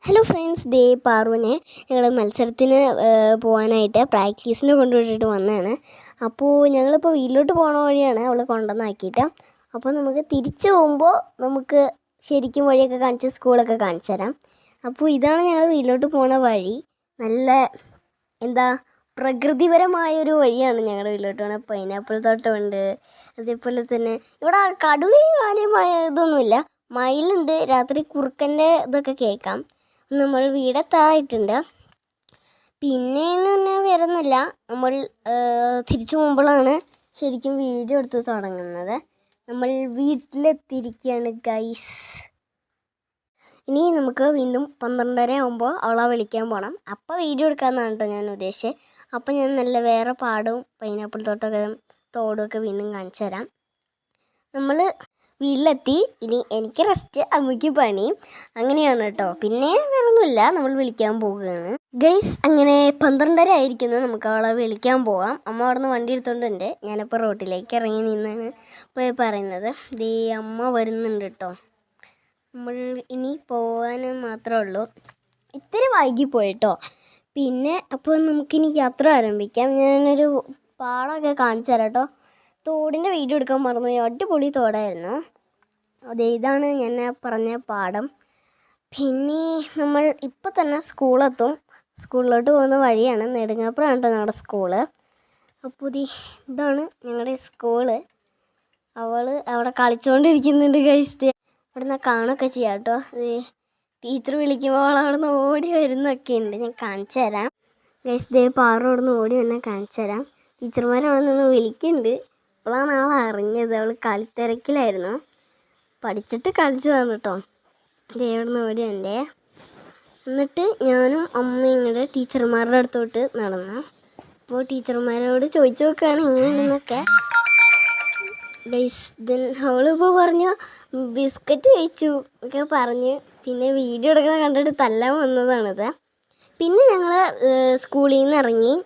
Hello friends, പാറുവിനെ ഞങ്ങൾ മത്സരത്തിന് പോകാനായിട്ട് പ്രാക്ടീസിന് കൊണ്ടുവിട്ടിട്ട് വന്നതാണ്. അപ്പോൾ ഞങ്ങളിപ്പോൾ വീട്ടിലോട്ട് പോകണ വഴിയാണ് അവൾ കൊണ്ടുവന്നാക്കിയിട്ട്. അപ്പോൾ നമുക്ക് തിരിച്ചു പോകുമ്പോൾ നമുക്ക് ശരിക്കും വഴിയൊക്കെ കാണിച്ച് സ്കൂളൊക്കെ കാണിച്ചു തരാം. അപ്പോൾ ഇതാണ് ഞങ്ങൾ വീട്ടിലോട്ട് പോകുന്ന വഴി. നല്ല പ്രകൃതിപരമായൊരു വഴിയാണ് ഞങ്ങളുടെ വീട്ടിലോട്ട് പോകുന്നത്. പൈനാപ്പിൾ തോട്ടമുണ്ട്, അതേപോലെ തന്നെ ഇവിടെ കടുവയും കാര്യമായ ഇതൊന്നുമില്ല. മയിലുണ്ട്, രാത്രി കുറുക്കൻ്റെ ഇതൊക്കെ കേൾക്കാം. നമ്മൾ വീടെത്താറായിട്ടുണ്ട്. പിന്നെയെന്ന് പറഞ്ഞാൽ വരുന്നില്ല, നമ്മൾ തിരിച്ചു പോകുമ്പോഴാണ് ശരിക്കും വീഡിയോ എടുത്ത് തുടങ്ങുന്നത്. നമ്മൾ വീട്ടിലെത്തിയിരിക്കുകയാണ് ഗൈസ്. ഇനി നമുക്ക് വീണ്ടും 12:30 ആകുമ്പോൾ അവളെ വിളിക്കാൻ പോകണം. അപ്പോൾ വീഡിയോ എടുക്കാമെന്നാണ് കേട്ടോ ഞാൻ ഉദ്ദേശിച്ചത്. അപ്പോൾ ഞാൻ നല്ല വേറെ പാടവും പൈനാപ്പിൾ തോടുമൊക്കെ വീണ്ടും കാണിച്ചു തരാം. നമ്മൾ വീട്ടിലെത്തി. ഇനി എനിക്ക് റെസ്റ്റ്, അമ്മയ്ക്ക് പണി, അങ്ങനെയാണ് കേട്ടോ. പിന്നെ വേറൊന്നുമില്ല, നമ്മൾ വിളിക്കാൻ പോവുകയാണ് ഗൈസ്. അങ്ങനെ 12:30 ആയിരിക്കുന്നു. നമുക്ക് അവളെ വിളിക്കാൻ പോകാം. അമ്മ അവിടെ നിന്ന് വണ്ടി എടുത്തുകൊണ്ടുണ്ട്. ഞാനിപ്പോൾ റോട്ടിലേക്ക് ഇറങ്ങി നിന്നാണ് പോയി പറയുന്നത്. അമ്മ വരുന്നുണ്ട് കേട്ടോ. നമ്മൾ ഇനി പോകാൻ മാത്രമേ ഉള്ളൂ. ഇത്തിരി വൈകിപ്പോയിട്ടോ. പിന്നെ അപ്പോൾ നമുക്കിനി യാത്ര ആരംഭിക്കാം. ഞാനൊരു പാടമൊക്കെ കാണിച്ചു തരാം കേട്ടോ. തോടിൻ്റെ വീഡിയോ എടുക്കാൻ മറന്നു. അടിപൊളി തോടായിരുന്നു. ഇതാണ് ഞാൻ പറഞ്ഞ പാടം. പിന്നെ നമ്മൾ ഇപ്പോൾ തന്നെ സ്കൂളെത്തും. സ്കൂളിലോട്ട് പോകുന്ന വഴിയാണ്. നെടുങ്ങാപ്പുറമാണ് കേട്ടോ ഞങ്ങളുടെ സ്കൂള്. അപ്പോൾ ഇതാണ് ഞങ്ങളുടെ സ്കൂള്. അവൾ അവിടെ കളിച്ചുകൊണ്ടിരിക്കുന്നുണ്ട് ഗൈസ്. അവിടെ നിന്ന് കാണുകയൊക്കെ ചെയ്യാം കേട്ടോ. ടീച്ചർ വിളിക്കുമ്പോൾ അവിടെ നിന്ന് ഓടി വരുന്നൊക്കെ ഉണ്ട്. ഞാൻ കാണിച്ചു തരാം ഗൈസ്. പാറ അവിടെ നിന്ന് ഓടി വന്നാൽ കാണിച്ചു തരാം. ടീച്ചർമാർ അവിടെ നിന്ന് വിളിക്കുന്നുണ്ട്. അപ്പോഴാണ് ആൾ അറിഞ്ഞത്. അവൾ കളിത്തിരക്കിലായിരുന്നു. പഠിച്ചിട്ട് കളിച്ചതാണ് കേട്ടോ. അവിടെ നിന്ന് ഓടി എൻ്റെ. എന്നിട്ട് ഞാനും അമ്മയും കൂടെ ടീച്ചർമാരുടെ അടുത്തോട്ട് നടന്നു. അപ്പോൾ ടീച്ചർമാരോട് ചോദിച്ചു നോക്കുകയാണ് എങ്ങനെയുണ്ടെന്നൊക്കെ. അവളിപ്പോൾ പറഞ്ഞു ബിസ്ക്കറ്റ് കഴിച്ചു ഒക്കെ പറഞ്ഞ്. പിന്നെ വീഡിയോ എടുക്കുന്ന കണ്ടിട്ട് തല്ലാൻ വന്നതാണിത്. പിന്നെ ഞങ്ങൾ സ്കൂളിൽ നിന്ന് ഇറങ്ങി.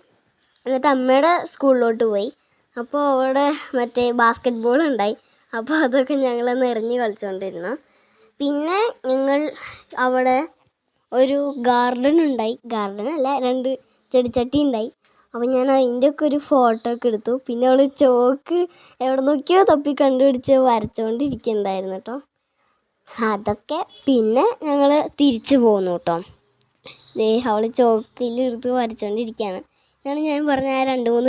എന്നിട്ട് അമ്മയുടെ സ്കൂളിലോട്ട് പോയി. അപ്പോൾ അവിടെ മറ്റേ ബാസ്ക്കറ്റ് ബോൾ ഉണ്ടായി. അപ്പോൾ അതൊക്കെ ഞങ്ങളൊന്ന് എറിഞ്ഞ് കളിച്ചുകൊണ്ടിരുന്നു. പിന്നെ ഞങ്ങൾ അവിടെ ഒരു ഗാർഡൻ ഉണ്ടായി. ഗാർഡനല്ല, 2 ചെടിച്ചട്ടി ഉണ്ടായി. അപ്പോൾ ഞാൻ അതിൻ്റെയൊക്കെ ഒരു ഫോട്ടോ ഒക്കെ എടുത്തു. പിന്നെ അവൾ ചോക്ക് എവിടെ നോക്കിയോ തപ്പി കണ്ടുപിടിച്ച് വരച്ചുകൊണ്ടിരിക്കുന്നുണ്ടായിരുന്നു കേട്ടോ. അതൊക്കെ പിന്നെ ഞങ്ങൾ തിരിച്ചു പോന്നു കേട്ടോ. അവൾ ചോക്കിലെടുത്ത് വരച്ചുകൊണ്ടിരിക്കുകയാണ്. ഇതാണ് ഞാൻ പറഞ്ഞ ആ 2-3